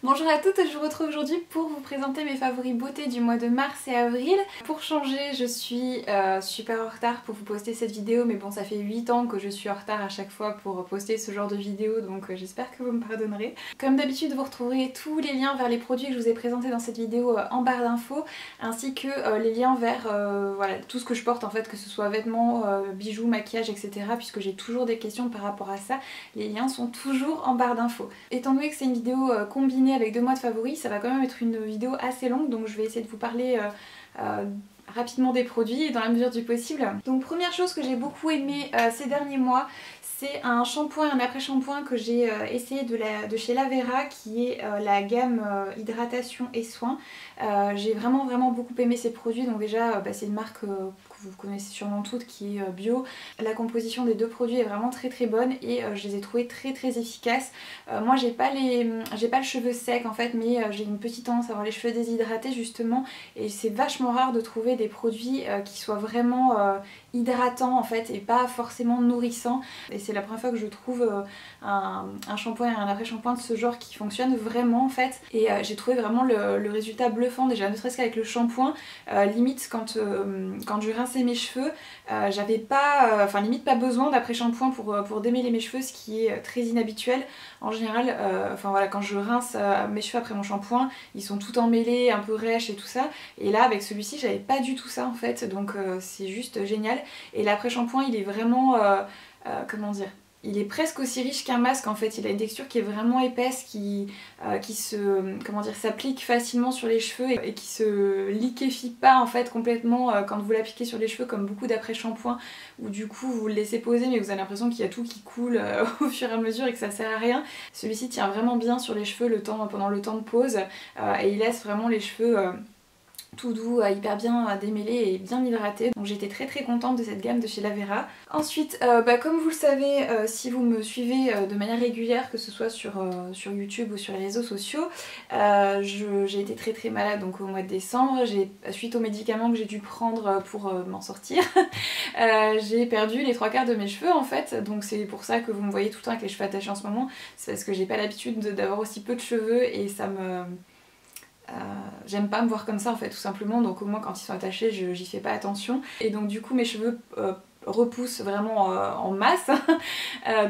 Bonjour à toutes, je vous retrouve aujourd'hui pour vous présenter mes favoris beauté du mois de mars et avril. Pour changer, je suis super en retard pour vous poster cette vidéo, mais bon, ça fait 8 ans que je suis en retard à chaque fois pour poster ce genre de vidéo, donc j'espère que vous me pardonnerez. Comme d'habitude, vous retrouverez tous les liens vers les produits que je vous ai présentés dans cette vidéo en barre d'infos, ainsi que les liens vers voilà, tout ce que je porte en fait, que ce soit vêtements, bijoux, maquillage, etc. Puisque j'ai toujours des questions par rapport à ça, les liens sont toujours en barre d'infos. Étant donné que c'est une vidéo combinée avec 2 mois de favoris, ça va quand même être une vidéo assez longue, donc je vais essayer de vous parler rapidement des produits et dans la mesure du possible. Donc première chose que j'ai beaucoup aimé ces derniers mois, c'est un shampoing et un après-shampoing que j'ai essayé de chez Lavera, qui est la gamme hydratation et soins. J'ai vraiment beaucoup aimé ces produits, donc déjà c'est une marque que vous connaissez sûrement toutes, qui est bio. La composition des deux produits est vraiment très bonne et je les ai trouvés très efficaces. Moi j'ai pas le cheveu sec en fait, mais j'ai une petite tendance à avoir les cheveux déshydratés justement, et c'est vachement rare de trouver des produits qui soient vraiment hydratants en fait et pas forcément nourrissants, et c'est la première fois que je trouve un shampoing et un après-shampoing de ce genre qui fonctionne vraiment en fait, et j'ai trouvé vraiment le résultat bluffant déjà, ne serait-ce qu'avec le shampoing. Limite quand je rinçais mes cheveux, j'avais pas, limite pas besoin d'après-shampoing pour démêler mes cheveux, ce qui est très inhabituel. En général, voilà, quand je rince mes cheveux après mon shampoing, ils sont tout emmêlés, un peu rêches et tout ça, et là avec celui-ci j'avais pas du tout ça en fait, donc c'est juste génial. Et l'après-shampoing il est vraiment, comment dire, il est presque aussi riche qu'un masque en fait, il a une texture qui est vraiment épaisse, qui s'applique facilement sur les cheveux et qui se liquéfie pas en fait complètement quand vous l'appliquez sur les cheveux, comme beaucoup d'après-shampoing où du coup vous le laissez poser mais vous avez l'impression qu'il y a tout qui coule au fur et à mesure et que ça sert à rien. Celui-ci tient vraiment bien sur les cheveux pendant le temps de pause, et il laisse vraiment les cheveux tout doux, hyper bien démêlé et bien hydraté. Donc j'étais très contente de cette gamme de chez Lavera. Ensuite, comme vous le savez, si vous me suivez de manière régulière, que ce soit sur YouTube ou sur les réseaux sociaux, j'ai été très malade donc au mois de décembre. Suite aux médicaments que j'ai dû prendre pour m'en sortir, j'ai perdu les 3/4 de mes cheveux en fait. Donc c'est pour ça que vous me voyez tout le temps avec les cheveux attachés en ce moment. C'est parce que j'ai pas l'habitude d'avoir aussi peu de cheveux et ça me... j'aime pas me voir comme ça en fait tout simplement, donc au moins quand ils sont attachés j'y fais pas attention, et donc du coup mes cheveux repoussent vraiment en masse.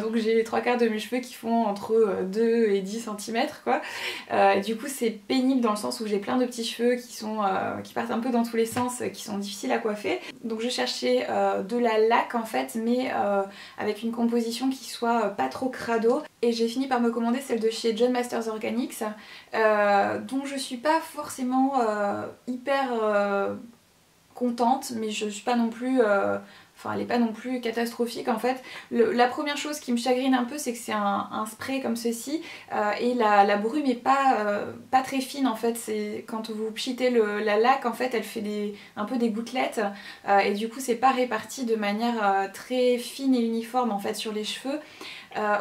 Donc j'ai les 3/4 de mes cheveux qui font entre 2 et 10 cm quoi. Et du coup c'est pénible dans le sens où j'ai plein de petits cheveux qui partent un peu dans tous les sens, qui sont difficiles à coiffer. Donc je cherchais de la laque en fait, mais avec une composition qui soit pas trop crado, et j'ai fini par me commander celle de chez John Masters Organics, dont je suis pas forcément hyper contente, mais je suis pas non plus... elle est pas non plus catastrophique en fait. La première chose qui me chagrine un peu, c'est que c'est un spray comme ceci, et la brume est pas très fine en fait. Quand vous pchitez la laque en fait, elle fait un peu des gouttelettes, et du coup c'est pas réparti de manière très fine et uniforme en fait sur les cheveux.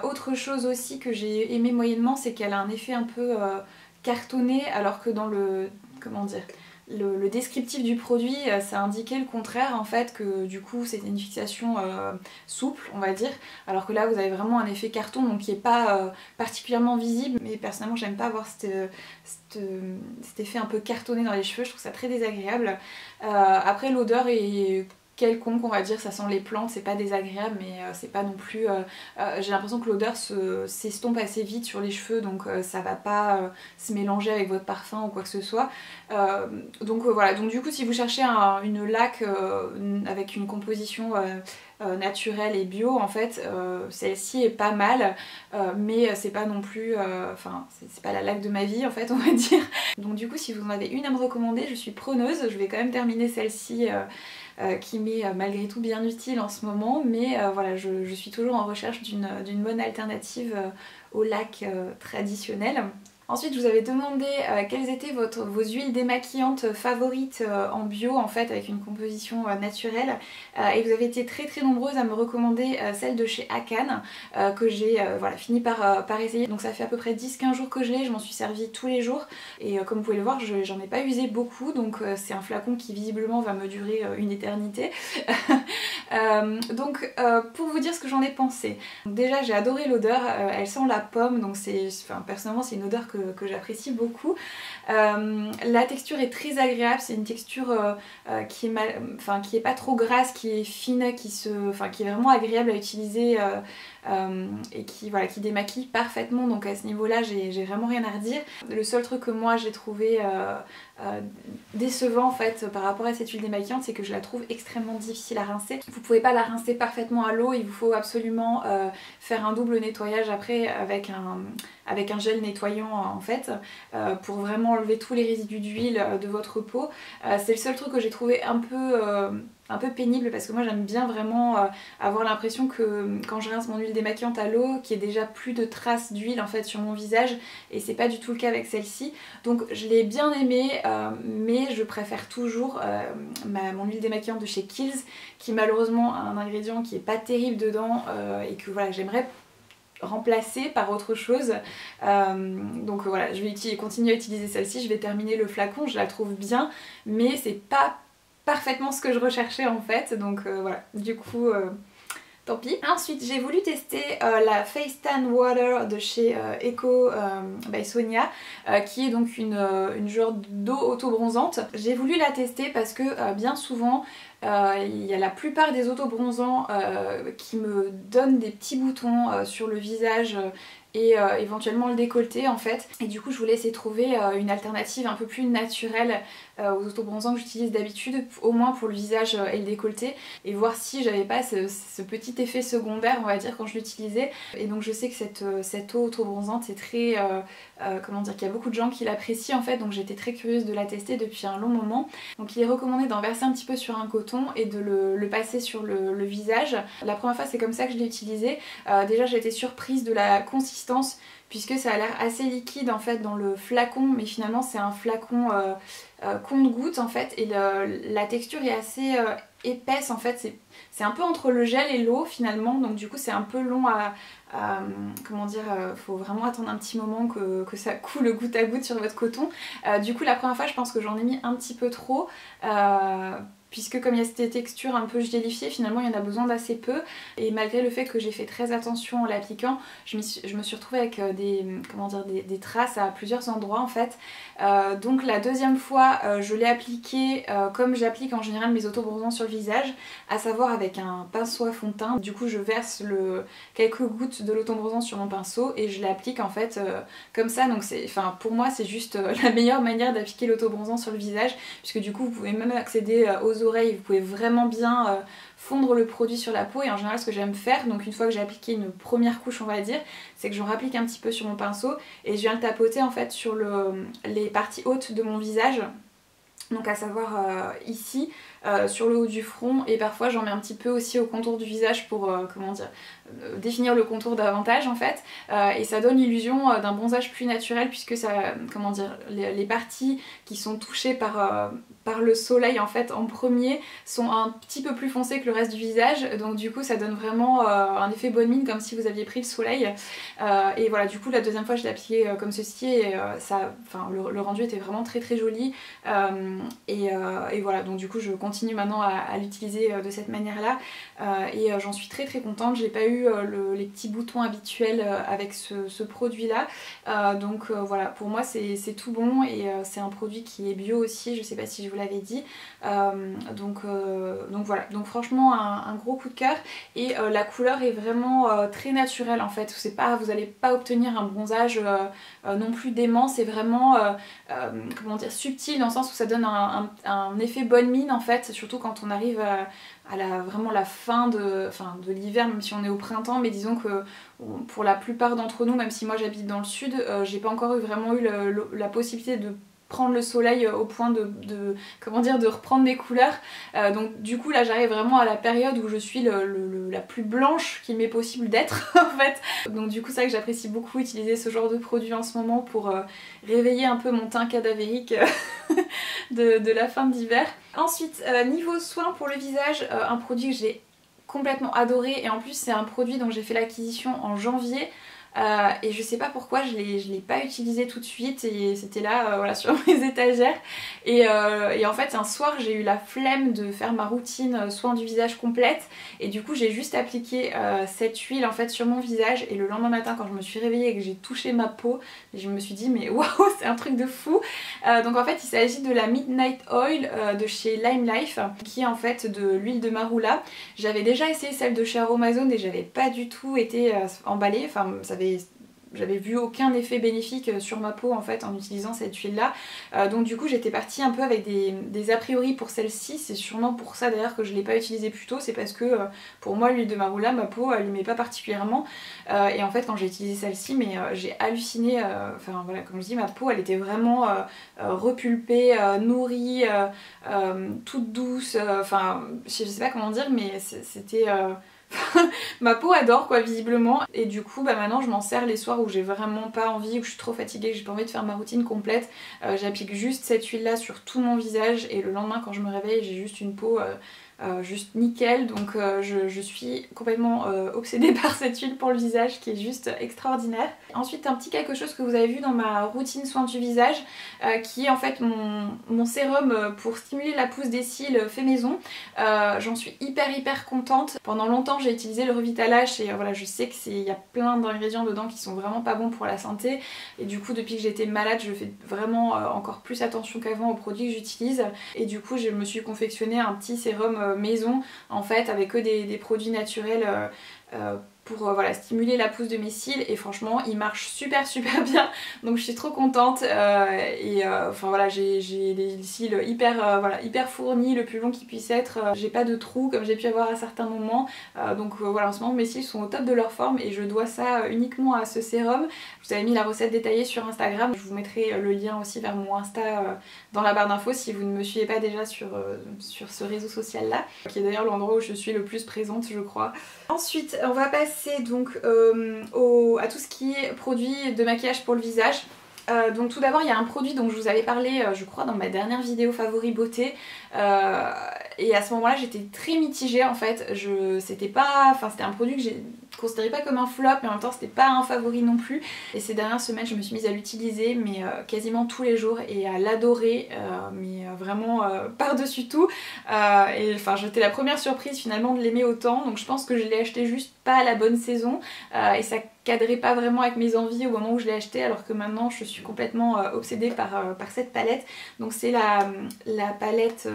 Autre chose aussi que j'ai aimé moyennement, c'est qu'elle a un effet un peu cartonné, alors que dans le... comment dire, le descriptif du produit, ça indiquait le contraire en fait, que du coup c'était une fixation souple on va dire, alors que là vous avez vraiment un effet carton, donc qui est pas particulièrement visible, mais personnellement j'aime pas avoir cet effet un peu cartonné dans les cheveux, je trouve ça très désagréable. Après l'odeur est quelconque on va dire, ça sent les plantes, c'est pas désagréable, mais c'est pas non plus... j'ai l'impression que l'odeur s'estompe assez vite sur les cheveux, donc ça va pas se mélanger avec votre parfum ou quoi que ce soit. Donc voilà, donc du coup si vous cherchez une laque avec une composition naturelle et bio en fait, celle-ci est pas mal, mais c'est pas non plus... c'est pas la laque de ma vie en fait on va dire. Donc du coup si vous en avez une à me recommander, je suis preneuse. Je vais quand même terminer celle-ci qui m'est malgré tout bien utile en ce moment, mais voilà, je suis toujours en recherche d'une bonne alternative au lac traditionnel. Ensuite, je vous avais demandé quelles étaient vos huiles démaquillantes favorites en bio, en fait, avec une composition naturelle. Et vous avez été très nombreuses à me recommander celle de chez Akan, que j'ai voilà, fini par essayer. Donc ça fait à peu près 10-15 jours que je l'ai, je m'en suis servi tous les jours. Et comme vous pouvez le voir, j'en ai pas usé beaucoup, donc c'est un flacon qui visiblement va me durer une éternité. Donc pour vous dire ce que j'en ai pensé, donc, déjà j'ai adoré l'odeur, elle sent la pomme, donc personnellement c'est une odeur que j'apprécie beaucoup. La texture est très agréable, c'est une texture qui est pas trop grasse, qui est fine, qui est vraiment agréable à utiliser et qui démaquille parfaitement, donc à ce niveau-là j'ai vraiment rien à redire. Le seul truc que moi j'ai trouvé décevant en fait par rapport à cette huile démaquillante, c'est que je la trouve extrêmement difficile à rincer. Vous pouvez pas la rincer parfaitement à l'eau, il vous faut absolument faire un double nettoyage après avec un gel nettoyant en fait pour vraiment enlever tous les résidus d'huile de votre peau. C'est le seul truc que j'ai trouvé un peu pénible, parce que moi j'aime bien vraiment avoir l'impression que quand je rince mon huile démaquillante à l'eau, qu'il y ait déjà plus de traces d'huile en fait sur mon visage, et c'est pas du tout le cas avec celle-ci. Donc je l'ai bien aimée, mais je préfère toujours mon huile démaquillante de chez Kiehl's, qui malheureusement a un ingrédient qui est pas terrible dedans et que voilà, j'aimerais remplacer par autre chose. Donc voilà, je vais continuer à utiliser celle-ci, je vais terminer le flacon, je la trouve bien, mais c'est pas parfaitement ce que je recherchais en fait, donc voilà, du coup tant pis. Ensuite j'ai voulu tester la Face Tan Water de chez Eco by Sonia, qui est donc une genre d'eau auto-bronzante. J'ai voulu la tester parce que bien souvent il y a la plupart des auto-bronzants qui me donnent des petits boutons sur le visage et éventuellement le décolleté en fait, et du coup je voulais essayer de trouver une alternative un peu plus naturelle aux autobronzants que j'utilise d'habitude, au moins pour le visage et le décolleté, et voir si j'avais pas ce petit effet secondaire on va dire quand je l'utilisais. Et donc je sais que cette eau autobronzante c'est très comment dire, qu'il y a beaucoup de gens qui l'apprécient en fait, donc j'étais très curieuse de la tester depuis un long moment. Donc il est recommandé d'en verser un petit peu sur un coton et de le passer sur le visage. La première fois c'est comme ça que je l'ai utilisé. Déjà j'ai été surprise de la consistance, puisque ça a l'air assez liquide en fait dans le flacon, mais finalement c'est un flacon compte-gouttes en fait, et la texture est assez épaisse en fait, c'est un peu entre le gel et l'eau finalement, donc du coup c'est un peu long à comment dire, faut vraiment attendre un petit moment que ça coule goutte à goutte sur votre coton. Du coup la première fois je pense que j'en ai mis un petit peu trop, puisque comme il y a cette texture un peu gélifiée, finalement il y en a besoin d'assez peu, et malgré le fait que j'ai fait très attention en l'appliquant, je me suis retrouvée avec des traces à plusieurs endroits en fait. Donc la deuxième fois je l'ai appliqué comme j'applique en général mes autobronzants sur le visage, à savoir avec un pinceau à fond de teint. Du coup je verse quelques gouttes de l'autobronzant sur mon pinceau et je l'applique en fait comme ça. Donc pour moi c'est juste la meilleure manière d'appliquer l'autobronzant sur le visage, puisque du coup vous pouvez même accéder aux oreilles, vous pouvez vraiment bien fondre le produit sur la peau. Et en général ce que j'aime faire, donc une fois que j'ai appliqué une première couche on va dire, c'est que j'en rapplique un petit peu sur mon pinceau et je viens le tapoter en fait sur les parties hautes de mon visage, donc à savoir ici, sur le haut du front, et parfois j'en mets un petit peu aussi au contour du visage pour définir le contour davantage en fait, et ça donne l'illusion d'un bronzage plus naturel, puisque ça, les parties qui sont touchées par le soleil en fait en premier sont un petit peu plus foncées que le reste du visage, donc du coup ça donne vraiment un effet bonne mine, comme si vous aviez pris le soleil. Et voilà, du coup la deuxième fois je l'ai appliqué comme ceci, et le rendu était vraiment très très joli, et voilà, donc du coup je continue maintenant à l'utiliser de cette manière là, et j'en suis très très contente. J'ai pas eu les petits boutons habituels avec ce produit là, donc voilà, pour moi c'est tout bon, et c'est un produit qui est bio aussi, je sais pas si je vous l'avais dit, donc voilà, donc franchement un gros coup de cœur, et la couleur est vraiment très naturelle en fait. Vous allez pas obtenir un bronzage non plus dément, c'est vraiment subtil, dans le sens où ça donne un effet bonne mine en fait, surtout quand on arrive à vraiment la fin de l'hiver, même si on est au printemps. Mais disons que pour la plupart d'entre nous, même si moi j'habite dans le sud, j'ai pas encore vraiment eu la possibilité de prendre le soleil au point de reprendre mes couleurs, donc du coup là j'arrive vraiment à la période où je suis la plus blanche qu'il m'est possible d'être en fait. Donc du coup c'est vrai que j'apprécie beaucoup utiliser ce genre de produit en ce moment pour réveiller un peu mon teint cadavérique de la fin d'hiver. Ensuite niveau soin pour le visage, un produit que j'ai complètement adoré, et en plus c'est un produit dont j'ai fait l'acquisition en janvier. et je sais pas pourquoi je l'ai pas utilisé tout de suite et c'était là voilà, sur mes étagères et en fait un soir j'ai eu la flemme de faire ma routine soin du visage complète et du coup j'ai juste appliqué cette huile en fait sur mon visage et le lendemain matin quand je me suis réveillée et que j'ai touché ma peau je me suis dit mais waouh c'est un truc de fou. Donc en fait il s'agit de la Midnight Oil de chez Lime Life qui est en fait de l'huile de marula. J'avais déjà essayé celle de chez Aromazone et j'avais pas du tout été emballée, enfin j'avais vu aucun effet bénéfique sur ma peau en fait en utilisant cette huile là, donc du coup j'étais partie un peu avec des a priori pour celle-ci. C'est sûrement pour ça d'ailleurs que je l'ai pas utilisée plus tôt, c'est parce que pour moi l'huile de marula ma peau elle m'aimait pas particulièrement et en fait quand j'ai utilisé celle-ci mais j'ai halluciné, enfin voilà comme je dis ma peau elle était vraiment repulpée, nourrie, toute douce, enfin je sais pas comment dire mais c'était... ma peau adore quoi visiblement et du coup bah maintenant je m'en sers les soirs où j'ai vraiment pas envie, où je suis trop fatiguée, que j'ai pas envie de faire ma routine complète. J'applique juste cette huile là sur tout mon visage et le lendemain quand je me réveille j'ai juste une peau juste nickel, donc je suis complètement obsédée par cette huile pour le visage qui est juste extraordinaire. Ensuite un petit quelque chose que vous avez vu dans ma routine soin du visage qui est en fait mon sérum pour stimuler la pousse des cils fait maison. J'en suis hyper contente. Pendant longtemps j'ai utilisé le Revitalash et voilà je sais qu'il y a plein d'ingrédients dedans qui sont vraiment pas bons pour la santé et du coup depuis que j'étais malade je fais vraiment encore plus attention qu'avant aux produits que j'utilise et du coup je me suis confectionné un petit sérum maison en fait avec que des produits naturels pour voilà, stimuler la pousse de mes cils et franchement il marche super bien donc je suis trop contente enfin voilà j'ai les cils hyper, voilà, hyper fournis, le plus long qu'ils puissent être, j'ai pas de trous comme j'ai pu avoir à certains moments donc voilà en ce moment mes cils sont au top de leur forme et je dois ça uniquement à ce sérum. Je vous avais mis la recette détaillée sur Instagram, je vous mettrai le lien aussi vers mon Insta dans la barre d'infos si vous ne me suivez pas déjà sur ce réseau social là qui est d'ailleurs l'endroit où je suis le plus présente je crois. Ensuite on va passer donc à tout ce qui est produit de maquillage pour le visage. Donc tout d'abord il y a un produit dont je vous avais parlé je crois dans ma dernière vidéo favori beauté et à ce moment là j'étais très mitigée en fait, c'était un produit que j'ai considéré pas comme un flop mais en même temps c'était pas un favori non plus et ces dernières semaines je me suis mise à l'utiliser mais quasiment tous les jours et à l'adorer mais vraiment par-dessus tout et enfin j'étais la première surprise finalement de l'aimer autant donc je pense que je l'ai acheté juste pas à la bonne saison et ça cadrait pas vraiment avec mes envies au moment où je l'ai acheté alors que maintenant je suis complètement obsédée par cette palette. Donc c'est la palette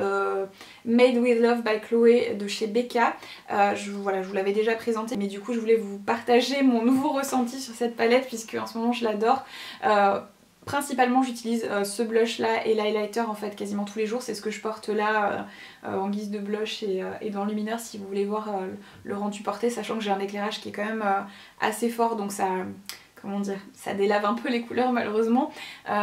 Made with Love by Chloé de chez Becca. Voilà, je vous l'avais déjà présentée mais du coup je voulais vous partager mon nouveau ressenti sur cette palette puisque en ce moment je l'adore. Principalement j'utilise ce blush là et l'highlighter en fait quasiment tous les jours, c'est ce que je porte là en guise de blush et d'enlumineur si vous voulez voir le rendu porté, sachant que j'ai un éclairage qui est quand même assez fort donc ça, comment dire, ça délave un peu les couleurs malheureusement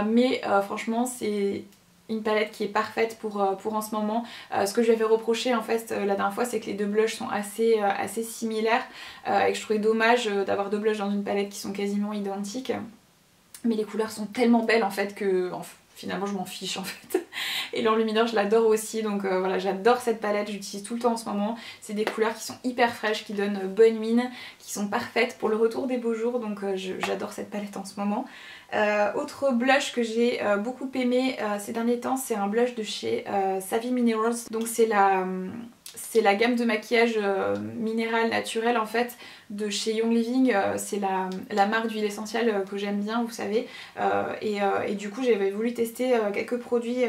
mais franchement c'est une palette qui est parfaite pour en ce moment. Ce que je lui avais reproché en fait la dernière fois c'est que les deux blushs sont assez similaires et que je trouvais dommage d'avoir deux blushs dans une palette qui sont quasiment identiques. Mais les couleurs sont tellement belles en fait que finalement je m'en fiche en fait. Et l'enlumineur je l'adore aussi donc voilà j'adore cette palette, j'utilise tout le temps en ce moment. C'est des couleurs qui sont hyper fraîches, qui donnent bonne mine, qui sont parfaites pour le retour des beaux jours donc j'adore cette palette en ce moment. Autre blush que j'ai beaucoup aimé ces derniers temps c'est un blush de chez Savvy Minerals. Donc c'est la gamme de maquillage minéral naturel en fait de chez Young Living, c'est la marque d'huile essentielle que j'aime bien vous savez et du coup j'avais voulu tester quelques produits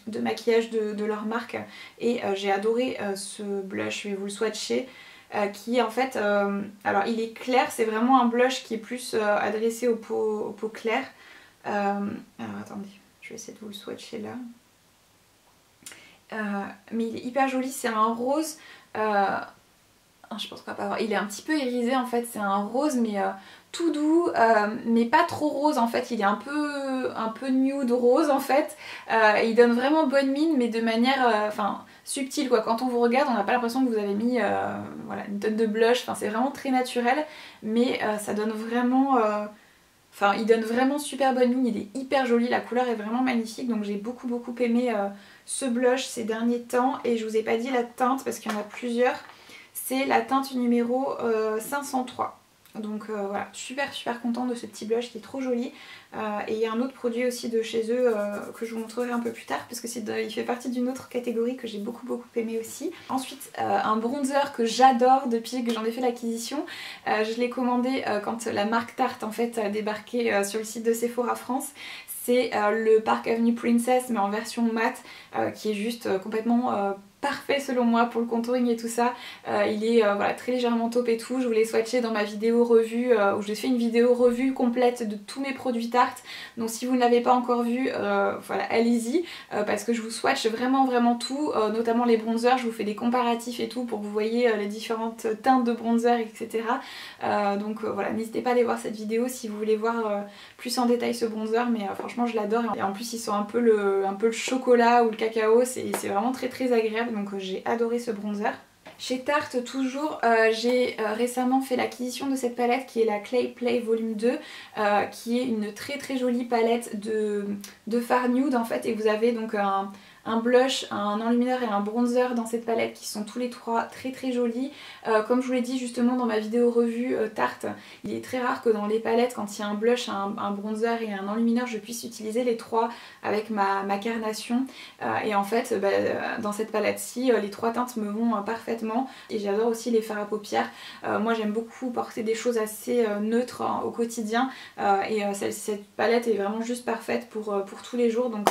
de maquillage de leur marque et j'ai adoré ce blush, je vais vous le swatcher qui en fait, alors il est clair, c'est vraiment un blush qui est plus adressé aux peaux claires. Alors attendez, je vais essayer de vous le swatcher là. Mais il est hyper joli, c'est un rose, je pense qu'on va pas voir, il est un petit peu irisé en fait, c'est un rose mais tout doux, mais pas trop rose en fait, il est un peu nude rose en fait, il donne vraiment bonne mine mais de manière subtile quoi, quand on vous regarde on n'a pas l'impression que vous avez mis voilà, une tonne de blush, c'est vraiment très naturel mais ça donne vraiment... il donne vraiment super bonne mine, il est hyper joli, la couleur est vraiment magnifique donc j'ai beaucoup aimé ce blush ces derniers temps et je vous ai pas dit la teinte parce qu'il y en a plusieurs, c'est la teinte numéro 503. Donc voilà, super contente de ce petit blush qui est trop joli. Et il y a un autre produit aussi de chez eux que je vous montrerai un peu plus tard parce que il fait partie d'une autre catégorie que j'ai beaucoup aimé aussi. Ensuite un bronzer que j'adore depuis que j'en ai fait l'acquisition. Je l'ai commandé quand la marque Tarte en fait a débarqué sur le site de Sephora France. C'est le Park Avenue Princess mais en version mat qui est juste complètement parfait selon moi pour le contouring et tout ça. Il est voilà, très légèrement taupe et tout. Je vous l'ai swatché dans ma vidéo revue où j'ai fait une vidéo revue complète de tous mes produits Tarte. Donc si vous ne l'avez pas encore vu, voilà, allez-y parce que je vous swatch vraiment tout, notamment les bronzers. Je vous fais des comparatifs et tout pour que vous voyez les différentes teintes de bronzer, etc. Donc voilà, n'hésitez pas à aller voir cette vidéo si vous voulez voir plus en détail ce bronzer, mais franchement je l'adore. Et en plus ils sont un peu le chocolat ou le cacao, c'est vraiment très agréable. Donc j'ai adoré ce bronzer. Chez Tarte toujours, j'ai récemment fait l'acquisition de cette palette qui est la Clay Play Volume 2 qui est une très jolie palette de fard nude en fait, et vous avez donc un blush, un enlumineur et un bronzer dans cette palette qui sont tous les trois très jolis. Comme je vous l'ai dit justement dans ma vidéo revue Tarte, il est très rare que dans les palettes, quand il y a un blush, un bronzer et un enlumineur, je puisse utiliser les trois avec ma carnation. Et en fait, dans cette palette-ci, les trois teintes me vont parfaitement. Et j'adore aussi les fards à paupières. Moi j'aime beaucoup porter des choses assez neutres au quotidien. Et cette palette est vraiment juste parfaite pour tous les jours. Donc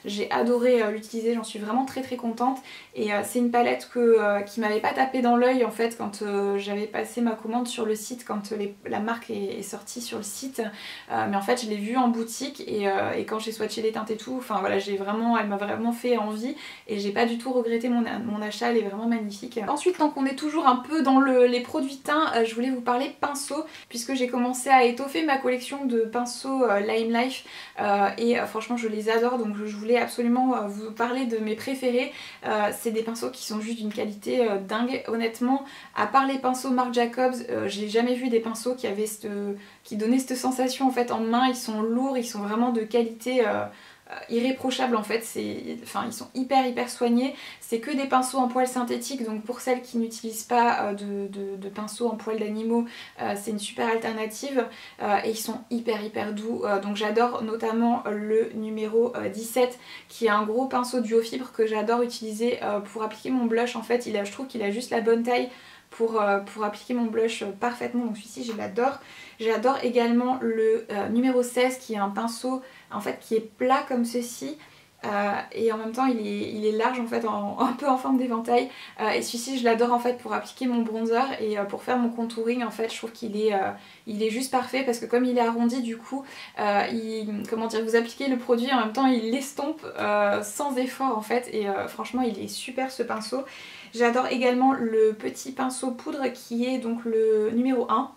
j'ai adoré l'utiliser. J'en suis vraiment très contente et c'est une palette qui m'avait pas tapé dans l'œil en fait quand j'avais passé ma commande sur le site, quand la marque est sortie sur le site, mais en fait je l'ai vue en boutique et quand j'ai swatché les teintes et tout, enfin voilà, elle m'a vraiment fait envie et j'ai pas du tout regretté mon achat, elle est vraiment magnifique. Ensuite, tant qu'on est toujours un peu dans les produits teints, je voulais vous parler pinceaux puisque j'ai commencé à étoffer ma collection de pinceaux Lime Life et franchement je les adore, donc je voulais absolument vous parler de mes préférés. C'est des pinceaux qui sont juste d'une qualité dingue. Honnêtement, à part les pinceaux Marc Jacobs, j'ai jamais vu des pinceaux qui donnaient cette sensation en fait en main. Ils sont lourds, ils sont vraiment de qualité irréprochable en fait, ils sont hyper soignés. C'est que des pinceaux en poils synthétiques, donc pour celles qui n'utilisent pas de pinceaux en poils d'animaux, c'est une super alternative et ils sont hyper doux. Donc j'adore notamment le numéro 17 qui est un gros pinceau duo fibre que j'adore utiliser pour appliquer mon blush. En fait je trouve qu'il a juste la bonne taille pour appliquer mon blush parfaitement, donc celui-ci je l'adore. J'adore également le numéro 16 qui est un pinceau en fait qui est plat comme ceci et en même temps il est large en fait, un peu en forme d'éventail et celui-ci je l'adore en fait pour appliquer mon bronzer et pour faire mon contouring. En fait je trouve qu'il est juste parfait parce que comme il est arrondi du coup comment dire, vous appliquez le produit en même temps il l'estompe sans effort en fait et franchement il est super ce pinceau. J'adore également le petit pinceau poudre qui est donc le numéro 1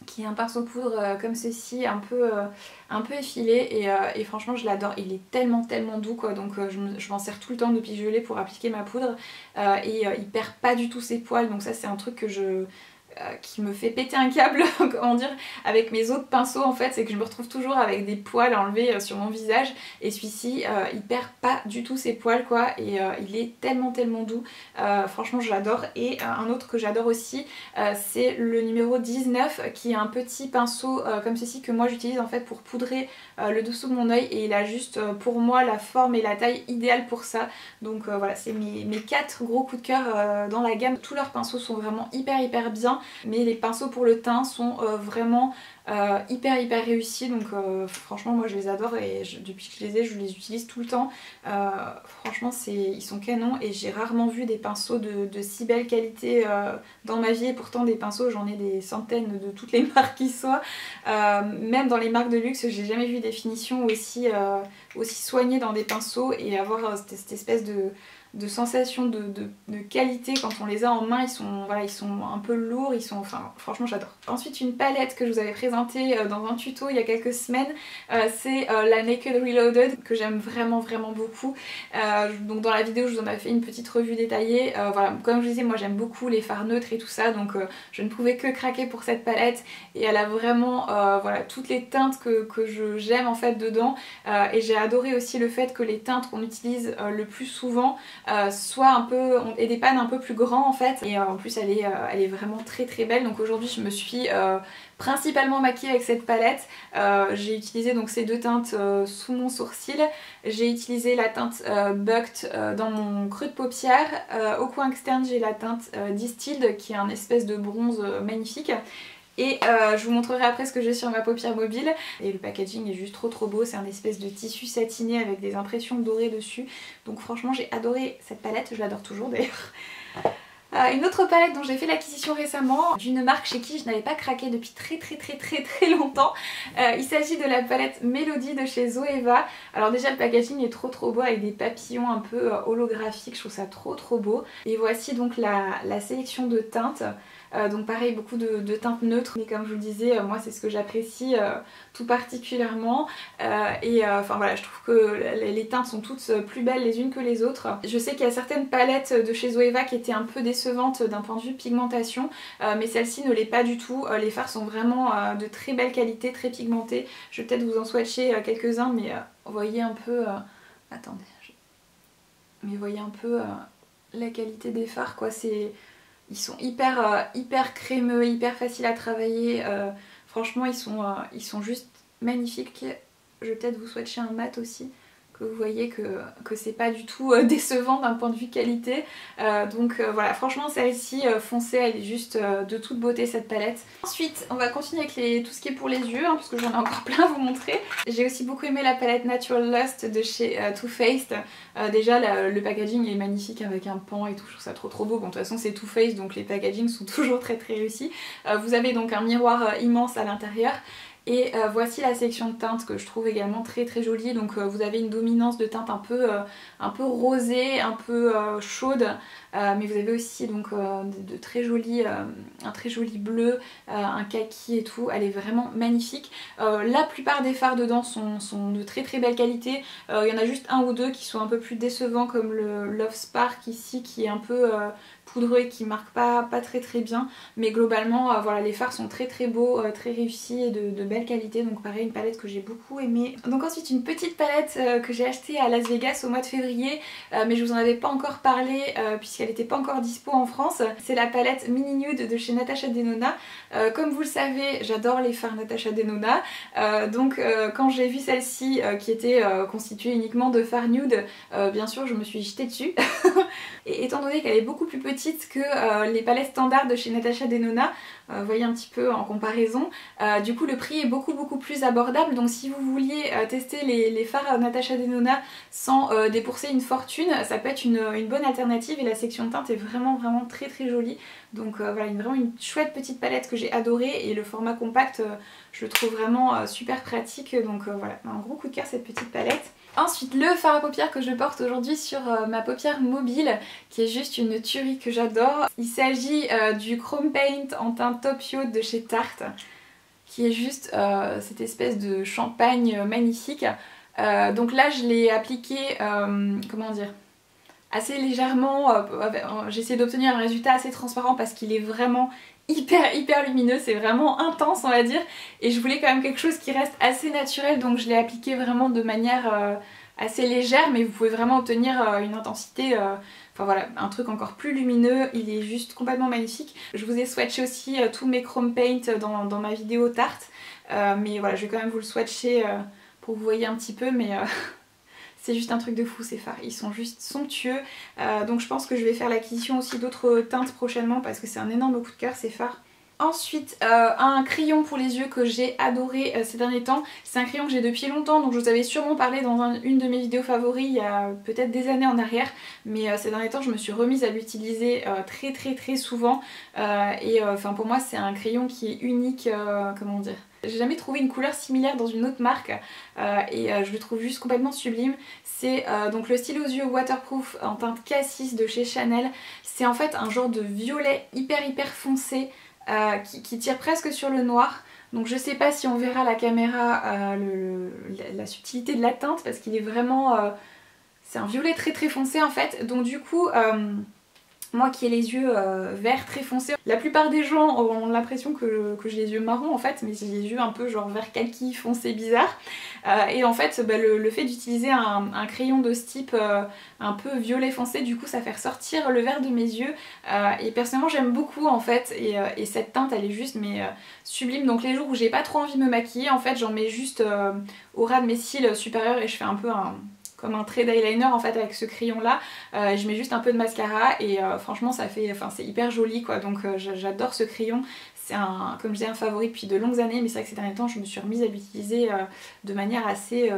qui est un pinceau poudre comme ceci, un peu effilé et franchement je l'adore. Il est tellement doux quoi, donc je m'en sers tout le temps depuis que je l'ai pour appliquer ma poudre et il perd pas du tout ses poils, donc ça c'est un truc qui me fait péter un câble comment dire, avec mes autres pinceaux en fait, c'est que je me retrouve toujours avec des poils enlevés sur mon visage et celui-ci il perd pas du tout ses poils quoi et il est tellement doux, franchement j'adore. Et un autre que j'adore aussi c'est le numéro 19 qui est un petit pinceau comme ceci que moi j'utilise en fait pour poudrer le dessous de mon œil et il a juste pour moi la forme et la taille idéale pour ça. Donc voilà, c'est mes 4 gros coups de cœur dans la gamme. Tous leurs pinceaux sont vraiment hyper bien, mais les pinceaux pour le teint sont vraiment hyper réussis, donc franchement moi je les adore et depuis que je les ai je les utilise tout le temps. Franchement ils sont canons et j'ai rarement vu des pinceaux de si belle qualité dans ma vie et pourtant des pinceaux j'en ai des centaines de toutes les marques qui soient. Même dans les marques de luxe j'ai jamais vu des finitions aussi soignées dans des pinceaux et avoir cette espèce de sensation de qualité quand on les a en main. Ils sont un peu lourds, enfin franchement j'adore. Ensuite une palette que je vous avais présentée dans un tuto il y a quelques semaines, c'est la Naked Reloaded que j'aime vraiment beaucoup. Donc dans la vidéo je vous en avais fait une petite revue détaillée. Voilà, comme je disais moi j'aime beaucoup les fards neutres et tout ça, donc je ne pouvais que craquer pour cette palette et elle a vraiment voilà, toutes les teintes que j'aime en fait dedans et j'ai adoré aussi le fait que les teintes qu'on utilise le plus souvent soit un peu, et des pans un peu plus grands en fait. Et en plus elle est vraiment très très belle. Donc aujourd'hui je me suis principalement maquillée avec cette palette. J'ai utilisé donc ces deux teintes sous mon sourcil. J'ai utilisé la teinte Bucked dans mon creux de paupière. Au coin externe j'ai la teinte Distilled qui est un espèce de bronze magnifique. Et je vous montrerai après ce que j'ai sur ma paupière mobile. Et le packaging est juste trop trop beau, c'est un espèce de tissu satiné avec des impressions dorées dessus. Donc franchement j'ai adoré cette palette, je l'adore toujours d'ailleurs. Une autre palette dont j'ai fait l'acquisition récemment, d'une marque chez qui je n'avais pas craqué depuis très longtemps. Il s'agit de la palette Mélodie de chez Zoeva. Alors déjà le packaging est trop beau avec des papillons un peu holographiques, je trouve ça trop beau. Et voici donc la sélection de teintes. Donc pareil, beaucoup de teintes neutres, mais comme je vous le disais, moi c'est ce que j'apprécie tout particulièrement. Enfin voilà, je trouve que les teintes sont toutes plus belles les unes que les autres. Je sais qu'il y a certaines palettes de chez Zoeva qui étaient un peu décevantes d'un point de vue pigmentation, mais celle-ci ne l'est pas du tout. Les fards sont vraiment de très belle qualité, très pigmentés. Je vais peut-être vous en swatcher quelques-uns, mais voyez un peu... Attendez, mais voyez un peu la qualité des fards quoi, c'est... Ils sont hyper crémeux, hyper faciles à travailler. Franchement, ils sont juste magnifiques. Je vais peut-être vous swatcher un mat aussi, que vous voyez que c'est pas du tout décevant d'un point de vue qualité. Voilà, franchement celle-ci, foncée, elle est juste de toute beauté cette palette. Ensuite, on va continuer avec tout ce qui est pour les yeux, hein, parce que j'en ai encore plein à vous montrer. J'ai aussi beaucoup aimé la palette Natural Lust de chez Too Faced. Déjà le packaging est magnifique avec un pan et tout, je trouve ça trop beau. Bon, de toute façon c'est Too Faced donc les packagings sont toujours très réussis. Vous avez donc un miroir immense à l'intérieur. Et voici la sélection de teintes que je trouve également très jolie. Donc vous avez une dominance de teintes un peu rosée, un peu chaude, mais vous avez aussi donc un très joli bleu, un kaki et tout. Elle est vraiment magnifique. La plupart des fards dedans sont de très belle qualité. Il y en a juste un ou deux qui sont un peu plus décevants, comme le Love Spark ici qui est un peu poudreux et qui marque pas très bien, mais globalement voilà, les fards sont très beaux, très réussis et de belle qualité. Donc pareil, une palette que j'ai beaucoup aimée. Donc ensuite une petite palette que j'ai achetée à Las Vegas au mois de février, mais je vous en avais pas encore parlé puisqu'elle n'était pas encore dispo en France. C'est la palette Mini Nude de chez Natasha Denona. Comme vous le savez, j'adore les fards Natasha Denona, donc quand j'ai vu celle-ci qui était constituée uniquement de fards nude, bien sûr je me suis jetée dessus. Et étant donné qu'elle est beaucoup plus petite que les palettes standards de chez Natasha Denona, vous voyez un petit peu en comparaison, du coup le prix est beaucoup plus abordable. Donc si vous vouliez tester les fards Natasha Denona sans débourser une fortune, ça peut être une bonne alternative. Et la section de teinte est vraiment très jolie. Donc voilà, vraiment une chouette petite palette que j'ai adorée, et le format compact je le trouve vraiment super pratique. Donc voilà, un gros coup de cœur cette petite palette. Ensuite, le fard à paupières que je porte aujourd'hui sur ma paupière mobile, qui est juste une tuerie que j'adore. Il s'agit du Chrome Paint en teinte Top Yacht de chez Tarte, qui est juste cette espèce de champagne magnifique. Donc là je l'ai appliqué, comment dire, assez légèrement. J'ai essayé d'obtenir un résultat assez transparent parce qu'il est vraiment hyper lumineux, c'est vraiment intense on va dire, et je voulais quand même quelque chose qui reste assez naturel, donc je l'ai appliqué vraiment de manière assez légère, mais vous pouvez vraiment obtenir une intensité, enfin voilà, un truc encore plus lumineux. Il est juste complètement magnifique. Je vous ai swatché aussi tous mes Chrome Paint dans ma vidéo Tarte, mais voilà, je vais quand même vous le swatcher pour que vous voyez un petit peu, mais c'est juste un truc de fou ces fards, ils sont juste somptueux. Donc je pense que je vais faire l'acquisition aussi d'autres teintes prochainement parce que c'est un énorme coup de cœur ces fards. Ensuite, un crayon pour les yeux que j'ai adoré ces derniers temps. C'est un crayon que j'ai depuis longtemps, donc je vous avais sûrement parlé dans une de mes vidéos favoris il y a peut-être des années en arrière. Mais ces derniers temps, je me suis remise à l'utiliser très souvent. Enfin pour moi, c'est un crayon qui est unique, comment dire. J'ai jamais trouvé une couleur similaire dans une autre marque je le trouve juste complètement sublime. C'est donc le stylo aux yeux waterproof en teinte Cassis de chez Chanel. C'est en fait un genre de violet hyper foncé qui tire presque sur le noir. Donc je sais pas si on verra à la caméra la subtilité de la teinte parce qu'il est vraiment... c'est un violet très foncé en fait. Donc du coup... Moi qui ai les yeux verts très foncés, la plupart des gens ont l'impression que j'ai les yeux marrons en fait, mais j'ai les yeux un peu genre vert kaki foncé bizarre. Et en fait bah, le fait d'utiliser un crayon de ce type un peu violet foncé, du coup ça fait ressortir le vert de mes yeux. Et personnellement j'aime beaucoup en fait, et cette teinte elle est juste mais sublime. Donc les jours où j'ai pas trop envie de me maquiller, en fait j'en mets juste au ras de mes cils supérieurs et je fais un peu comme un trait d'eyeliner en fait avec ce crayon là. Je mets juste un peu de mascara et franchement ça fait, enfin c'est hyper joli quoi, donc j'adore ce crayon. C'est un, comme je dis, un favori depuis de longues années, mais c'est vrai que ces derniers temps je me suis remise à l'utiliser de manière assez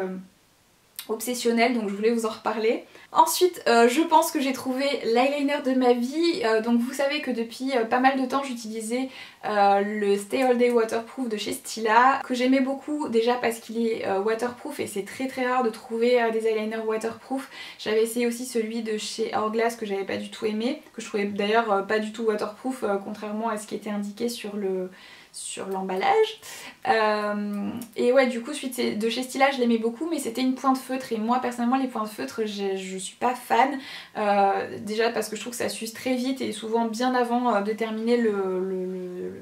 obsessionnelle, donc je voulais vous en reparler. Ensuite je pense que j'ai trouvé l'eyeliner de ma vie. Donc vous savez que depuis pas mal de temps j'utilisais le Stay All Day Waterproof de chez Stila, que j'aimais beaucoup déjà parce qu'il est waterproof et c'est très très rare de trouver des eyeliners waterproof. J'avais essayé aussi celui de chez Hourglass que j'avais pas du tout aimé, que je trouvais d'ailleurs pas du tout waterproof contrairement à ce qui était indiqué sur l'emballage. Et ouais, du coup celui de chez Stila je l'aimais beaucoup, mais c'était une pointe feutre et moi personnellement les pointes feutres je suis pas fan. Déjà parce que je trouve que ça s'use très vite et souvent bien avant de terminer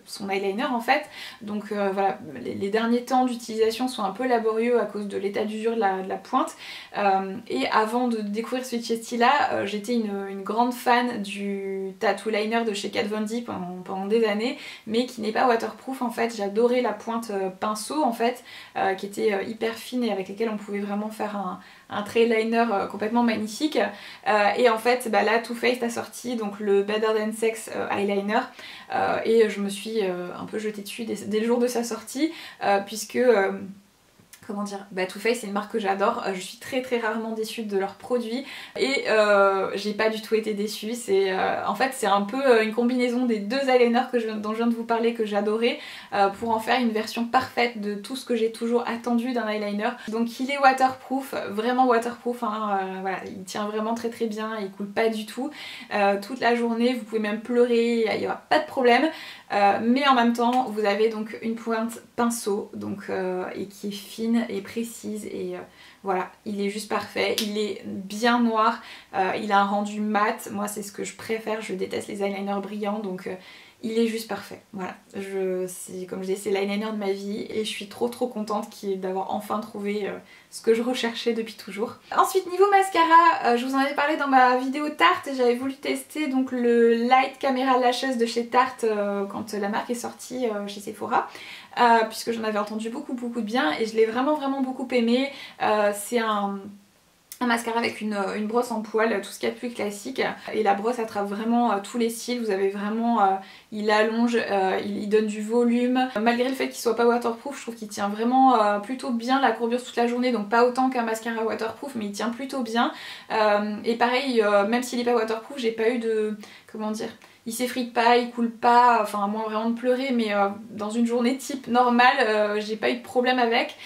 son eyeliner en fait. Donc voilà, les derniers temps d'utilisation sont un peu laborieux à cause de l'état d'usure de la pointe. Et avant de découvrir celui de chez Stila, j'étais une grande fan du tattoo liner de chez Kat Von D pendant des années, mais qui n'est pas waterproof en fait. J'adorais la pointe pinceau en fait, qui était hyper fine et avec lesquelles on pouvait vraiment faire un trait liner complètement magnifique. Et en fait bah là Too Faced a sorti donc le Better Than Sex eyeliner, et je me suis un peu jetée dessus dès le jour de sa sortie, puisque comment dire, bah Too Faced c'est une marque que j'adore, je suis très très rarement déçue de leurs produits et j'ai pas du tout été déçue. C'est en fait c'est un peu une combinaison des deux eyeliners dont je viens de vous parler, que j'adorais, pour en faire une version parfaite de tout ce que j'ai toujours attendu d'un eyeliner. Donc il est waterproof, vraiment waterproof, hein, voilà, il tient vraiment très très bien, il coule pas du tout toute la journée, vous pouvez même pleurer, il y aura pas de problème. Mais en même temps vous avez donc une pointe pinceau donc, et qui est fine et précise et voilà, il est juste parfait, il est bien noir, il a un rendu mat, moi c'est ce que je préfère, je déteste les eyeliners brillants, donc il est juste parfait. Voilà, comme je disais, c'est l'eyeliner de ma vie et je suis trop contente d'avoir enfin trouvé ce que je recherchais depuis toujours. Ensuite niveau mascara, je vous en avais parlé dans ma vidéo Tarte, j'avais voulu tester donc le Light Camera Lashes de chez Tarte quand la marque est sortie chez Sephora. Puisque j'en avais entendu beaucoup de bien et je l'ai vraiment beaucoup aimé. C'est un mascara avec une brosse en poil, tout ce qu'il y a de plus classique, et la brosse attrape vraiment tous les cils. Vous avez vraiment, il allonge, il donne du volume, malgré le fait qu'il soit pas waterproof, je trouve qu'il tient vraiment plutôt bien la courbure toute la journée, donc pas autant qu'un mascara waterproof, mais il tient plutôt bien. Et pareil, même s'il est pas waterproof, j'ai pas eu de, comment dire, il s'effrite pas, il coule pas, enfin à moins vraiment de pleurer, mais dans une journée type normale, j'ai pas eu de problème avec,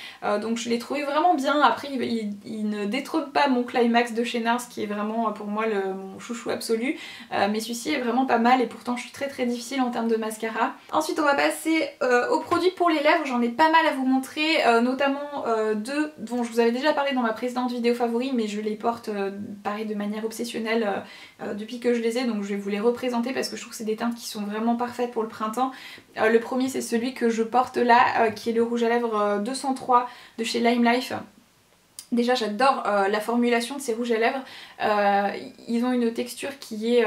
donc je l'ai trouvé vraiment bien. Après il ne détrône pas mon Climax de chez NARS qui est vraiment pour moi mon chouchou absolu, mais celui-ci est vraiment pas mal et pourtant je suis très difficile en termes de mascara. Ensuite on va passer aux produits pour les lèvres, j'en ai pas mal à vous montrer, notamment deux dont je vous avais déjà parlé dans ma précédente vidéo favori, mais je les porte pareil de manière obsessionnelle depuis que je les ai, donc je vais vous les représenter parce que je trouve que c'est des teintes qui sont vraiment parfaites pour le printemps. Le premier c'est celui que je porte là, qui est le rouge à lèvres 203 de chez Lime Life. Déjà j'adore la formulation de ces rouges à lèvres, ils ont une texture qui est,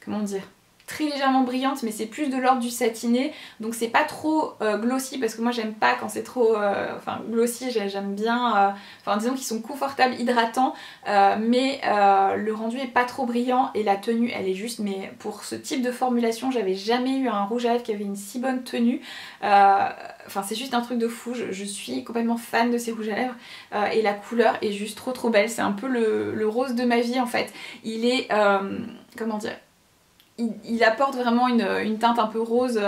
comment dire, très légèrement brillante, mais c'est plus de l'ordre du satiné, donc c'est pas trop glossy, parce que moi j'aime pas quand c'est trop enfin glossy, j'aime bien, enfin disons qu'ils sont confortables, hydratants, mais le rendu est pas trop brillant et la tenue elle est juste, mais pour ce type de formulation j'avais jamais eu un rouge à lèvres qui avait une si bonne tenue, enfin c'est juste un truc de fou, je suis complètement fan de ces rouges à lèvres, et la couleur est juste trop belle, c'est un peu le rose de ma vie en fait. Il est, comment dire, il apporte vraiment une teinte un peu rose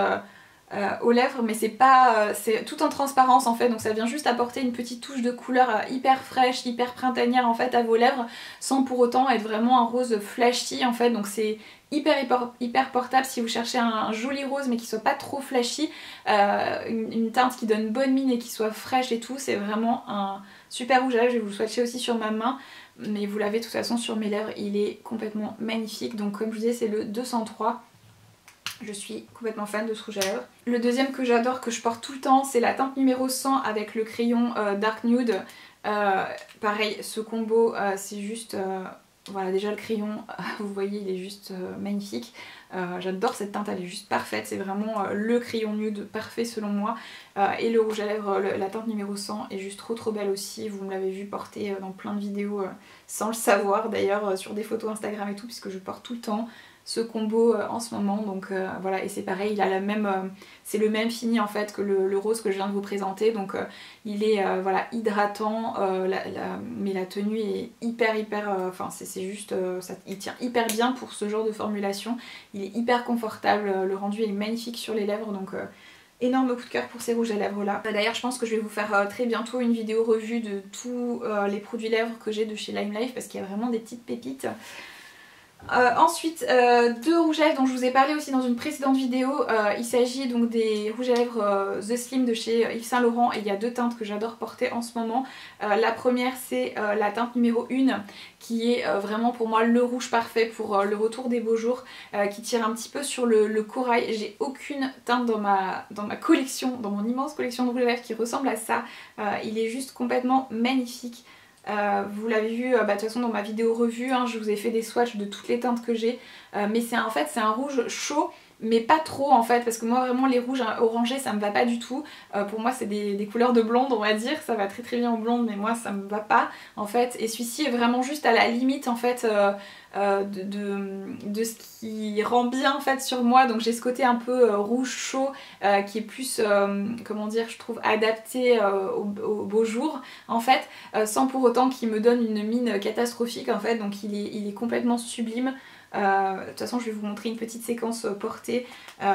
aux lèvres, mais c'est pas, c'est tout en transparence en fait, donc ça vient juste apporter une petite touche de couleur hyper fraîche, hyper printanière en fait à vos lèvres, sans pour autant être vraiment un rose flashy en fait, donc c'est hyper portable si vous cherchez un joli rose mais qui soit pas trop flashy, une teinte qui donne bonne mine et qui soit fraîche et tout, c'est vraiment un super rouge à lèvres. Je vais vous le swatcher aussi sur ma main. mais vous l'avez de toute façon sur mes lèvres, il est complètement magnifique. Donc comme je vous disais, c'est le 203. Je suis complètement fan de ce rouge à lèvres. Le deuxième que j'adore, que je porte tout le temps, c'est la teinte numéro 100 avec le crayon Dark Nude. Pareil, ce combo, c'est juste... voilà, déjà le crayon, vous voyez, il est juste magnifique. J'adore cette teinte, elle est juste parfaite. C'est vraiment le crayon nude parfait selon moi. Et le rouge à lèvres, la teinte numéro 100 est juste trop belle aussi. Vous me l'avez vu porter dans plein de vidéos sans le savoir d'ailleurs, sur des photos Instagram et tout, puisque je porte tout le temps ce combo en ce moment. Donc voilà, et c'est pareil, il a la même, c'est le même fini en fait que le rose que je viens de vous présenter. Donc il est voilà, hydratant, mais la tenue est hyper enfin c'est juste, il tient hyper bien pour ce genre de formulation. Il est hyper confortable, le rendu est magnifique sur les lèvres, donc énorme coup de cœur pour ces rouges à lèvres là. D'ailleurs je pense que je vais vous faire très bientôt une vidéo revue de tous les produits lèvres que j'ai de chez Lime Life, parce qu'il y a vraiment des petites pépites. Ensuite, deux rouges à lèvres dont je vous ai parlé aussi dans une précédente vidéo. Il s'agit donc des rouges à lèvres The Slim de chez Yves Saint Laurent, et il y a deux teintes que j'adore porter en ce moment. La première, c'est la teinte numéro 1 qui est vraiment pour moi le rouge parfait pour le retour des beaux jours, qui tire un petit peu sur le corail. J'ai aucune teinte dans ma collection, dans mon immense collection de rouges à lèvres qui ressemble à ça. Il est juste complètement magnifique. Vous l'avez vu de toute façon dans ma vidéo revue, hein, je vous ai fait des swatchs de toutes les teintes que j'ai, mais en fait c'est un rouge chaud, mais pas trop en fait, parce que moi vraiment les rouges orangés ça me va pas du tout. Pour moi c'est des couleurs de blonde on va dire, ça va très bien en blonde, mais moi ça me va pas en fait, et celui-ci est vraiment juste à la limite en fait de ce qui rend bien en fait sur moi. Donc j'ai ce côté un peu rouge chaud qui est plus comment dire, je trouve adapté au beau jour en fait, sans pour autant qu'il me donne une mine catastrophique en fait. Donc il est complètement sublime. De toute façon je vais vous montrer une petite séquence portée,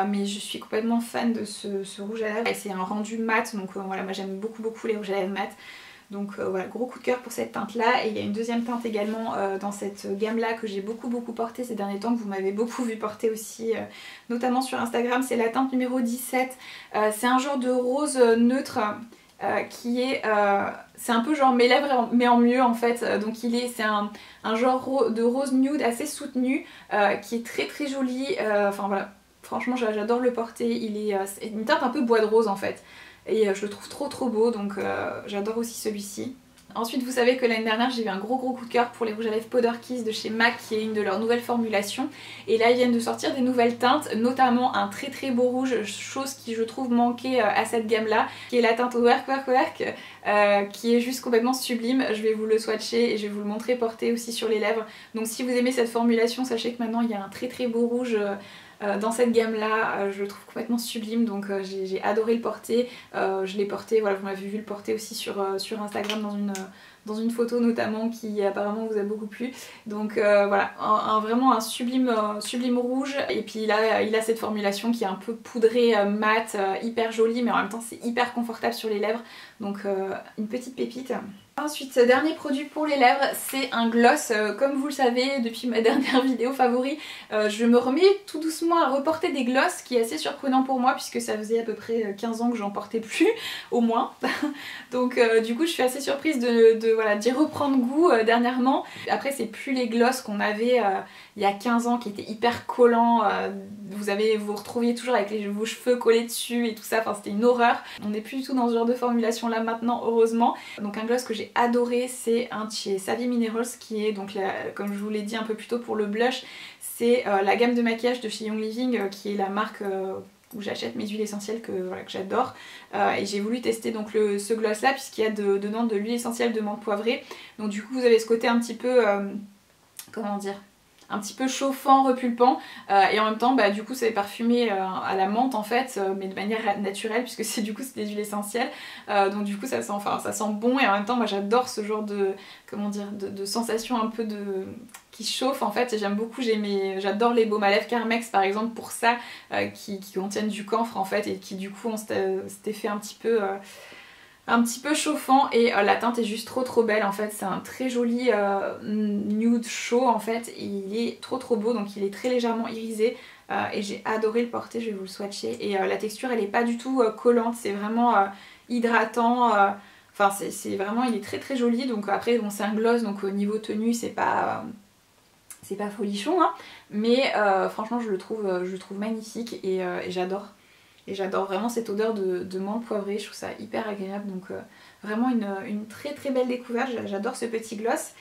mais je suis complètement fan de ce rouge à lèvres, et c'est un rendu mat, donc voilà, moi j'aime beaucoup les rouges à lèvres mat. Donc voilà, gros coup de cœur pour cette teinte là. Et il y a une deuxième teinte également dans cette gamme là que j'ai beaucoup porté ces derniers temps, que vous m'avez beaucoup vu porter aussi, notamment sur Instagram. C'est la teinte numéro 17. C'est un genre de rose neutre qui est... c'est un peu genre mes lèvres mais en mieux en fait. Donc c'est un genre de rose nude assez soutenu, qui est très joli. Enfin voilà, franchement j'adore le porter. C'est une teinte un peu bois de rose en fait. Et je le trouve trop beau, donc j'adore aussi celui-ci. Ensuite vous savez que l'année dernière j'ai eu un gros coup de cœur pour les rouges à lèvres Powder Kiss de chez MAC, qui est une de leurs nouvelles formulations. Et là ils viennent de sortir des nouvelles teintes, notamment un très beau rouge, chose qui je trouve manquait à cette gamme là, qui est la teinte Work, qui est juste complètement sublime. Je vais vous le swatcher et je vais vous le montrer porté aussi sur les lèvres. Donc si vous aimez cette formulation, sachez que maintenant il y a un très beau rouge dans cette gamme là, je le trouve complètement sublime, donc j'ai adoré le porter. Je l'ai porté, voilà, vous m'avez vu le porter aussi sur Instagram dans une photo notamment qui apparemment vous a beaucoup plu. Donc voilà, vraiment un sublime rouge. Et puis là il a cette formulation qui est un peu poudrée, mat, hyper jolie, mais en même temps c'est hyper confortable sur les lèvres. Donc une petite pépite. Ensuite, dernier produit pour les lèvres, c'est un gloss. Comme vous le savez depuis ma dernière vidéo favori, je me remets tout doucement à reporter des gloss, ce qui est assez surprenant pour moi puisque ça faisait à peu près 15 ans que j'en portais plus, au moins. Donc du coup je suis assez surprise voilà, d'y reprendre goût dernièrement. Après c'est plus les gloss qu'on avait il y a 15 ans qui étaient hyper collants, vous retrouviez toujours avec vos cheveux collés dessus et tout ça, enfin c'était une horreur. On n'est plus du tout dans ce genre de formulation là maintenant, heureusement. Donc un gloss que j'ai adoré, c'est un de chez Savvy Minerals, qui est donc comme je vous l'ai dit un peu plus tôt pour le blush, c'est la gamme de maquillage de chez Young Living, qui est la marque où j'achète mes huiles essentielles que j'adore. Et j'ai voulu tester donc ce gloss là puisqu'il y a dedans de l'huile essentielle de menthe poivrée. Donc du coup vous avez ce côté un petit peu, comment dire, un petit peu chauffant, repulpant, et en même temps du coup c'est parfumé à la menthe en fait, mais de manière naturelle puisque c'est des huiles essentielles, donc du coup ça sent bon, et en même temps moi j'adore ce genre de, comment dire, de sensation un peu qui chauffe en fait, et j'aime beaucoup, j'adore les baumes à lèvres Carmex par exemple pour ça, qui contiennent du camphre en fait, et qui du coup ont cet effet un petit peu chauffant, et la teinte est juste trop belle en fait. C'est un très joli nude chaud en fait, et il est trop beau, donc il est très légèrement irisé, et j'ai adoré le porter. Je vais vous le swatcher, et la texture elle est pas du tout collante, c'est vraiment hydratant, Enfin c'est vraiment, il est très très joli. Donc après bon c'est un gloss, donc au niveau tenue c'est pas folichon hein, mais franchement je le trouve magnifique et j'adore. Et j'adore vraiment cette odeur de menthe poivrée, je trouve ça hyper agréable. Donc vraiment une très très belle découverte, j'adore ce petit gloss.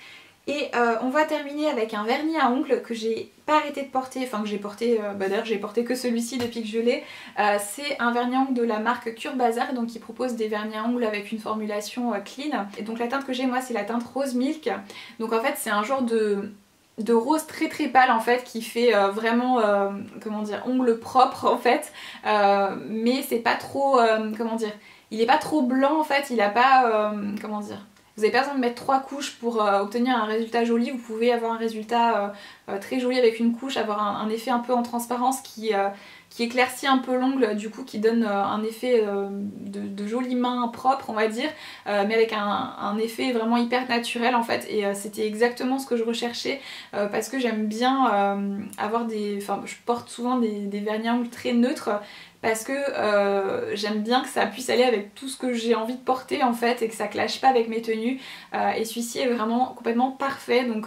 Et on va terminer avec un vernis à ongles que j'ai pas arrêté de porter, enfin que j'ai porté, d'ailleurs j'ai porté que celui-ci depuis que je l'ai. C'est un vernis à ongles de la marque Cure Bazar, donc qui propose des vernis à ongles avec une formulation clean. Et donc la teinte que j'ai moi c'est la teinte Rose Milk. Donc en fait c'est un genre de rose très très pâle en fait qui fait vraiment comment dire, ongles propres en fait, mais c'est pas trop comment dire, il est pas trop blanc en fait, il a pas comment dire, vous avez pas besoin de mettre 3 couches pour obtenir un résultat joli. Vous pouvez avoir un résultat très joli avec une couche, avoir un effet un peu en transparence qui éclaircit un peu l'ongle, du coup qui donne un effet de jolies mains propres on va dire, mais avec un effet vraiment hyper naturel en fait. Et c'était exactement ce que je recherchais, parce que j'aime bien avoir des... Enfin je porte souvent des vernis à ongles très neutres, parce que j'aime bien que ça puisse aller avec tout ce que j'ai envie de porter en fait, et que ça clash pas avec mes tenues. Et celui-ci est vraiment complètement parfait, donc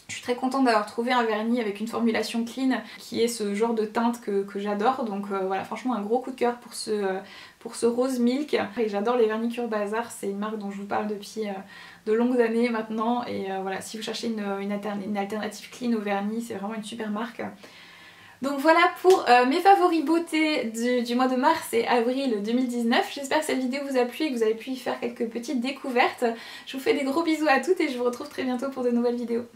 je suis très contente d'avoir trouvé un vernis avec une formulation clean qui est ce genre de teinte que j'adore. Donc voilà, franchement un gros coup de cœur pour ce Rose Milk. Et j'adore les vernis Cure Bazar, c'est une marque dont je vous parle depuis de longues années maintenant. Et voilà, si vous cherchez une alternative clean au vernis, c'est vraiment une super marque. Donc voilà pour mes favoris beauté du mois de mars et avril 2019. J'espère que cette vidéo vous a plu et que vous avez pu y faire quelques petites découvertes. Je vous fais des gros bisous à toutes et je vous retrouve très bientôt pour de nouvelles vidéos.